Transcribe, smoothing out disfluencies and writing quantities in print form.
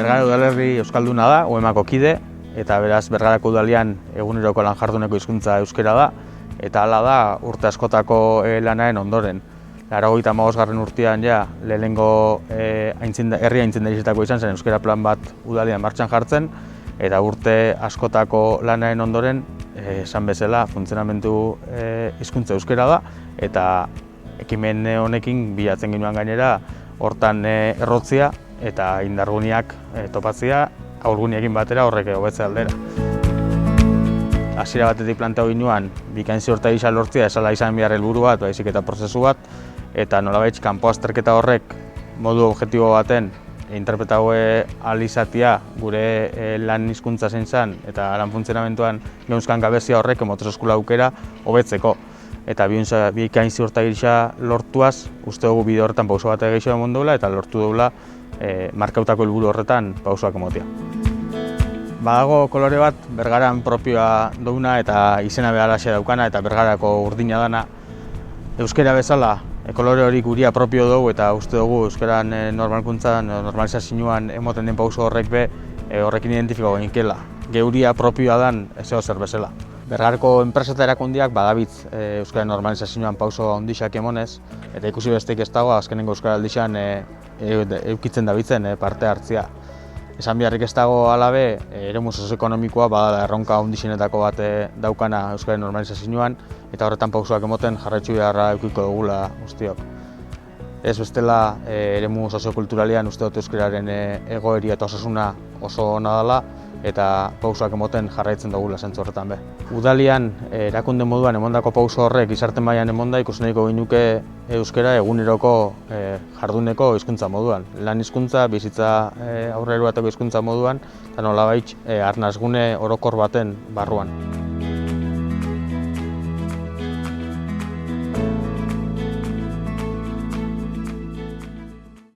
Bergara udalerri euskalduna da, UEMako kide, eta beraz Bergarako udalian eguneroko lan jarduneko hizkuntza euskara da, eta hala da urte askotako lanaren ondoren. 85. urtean ja lehenengo herri aintzindaritzetako izan zen euskara plan bat udalian martxan jartzen, eta urte askotako lanaren ondoren esan bezala funtzionamendu hizkuntza euskara da, eta ekimen honekin bilatzen genuen gainera hortan errotzia eta indarguniak topatzea aurguniekin batera horrek hobetze aldera. Hasiera batetik planteatu ginoan bikain ziurta gisa lortzea esala izan behar helburu bat, baizik eta prozesu bat, eta nolabait kanpo azterketa horrek modu objektibo baten interpretatu ahal izatea gure lan hizkuntza zein zen eta lan funtzionamenduan geunzkan gabezia horrek motoseskola aukera hobetzeko. Eta bikain ziurta gisa lortuaz, uste dugu bide horretan pauso bat gehiago eman duela eta lortu duela markautako helburu horretan pausoak emotea. Badago kolore bat Bergaran propioa duguna eta izena behalaxe daukana eta Bergarako urdina dana. Euskara bezala kolore hori guria propio dugu eta uste dugu euskaran normalkuntzan, normalizazioan emoten den pauso horrekin identifikatu genikela. Geuria propioa dan zeo zer bezala. Bergarako enpresa eta erakundiak badabitz euskaren normalizazioan pauso handixak emonez, eta ikusi besteik ez dago azkenengo euskara aldixan eukitzen dabitzen parte hartzea. Esan beharrik ez dago alabe, eremu sozioekonomikoa badala erronka handixenetako bat daukana euskaren normalizazioan, eta horretan pausoak emoten jarraitzu beharra eukiko dugula guztiok. Ez bestela, eremu soziokulturalean uste dut euskararen egoeria eta osasuna oso ona dela, eta pausoak emoten jarraitzen dugula zentzu horretan be. Udalian erakunde moduan emondako pauso horrek gizarte mailan emonda ikusi nahiko ginuke euskara eguneroko jarduneko hizkuntza moduan. Lan hizkuntza, bizitza aurreruateko hizkuntza moduan, eta nolabait arnasgune orokor baten barruan.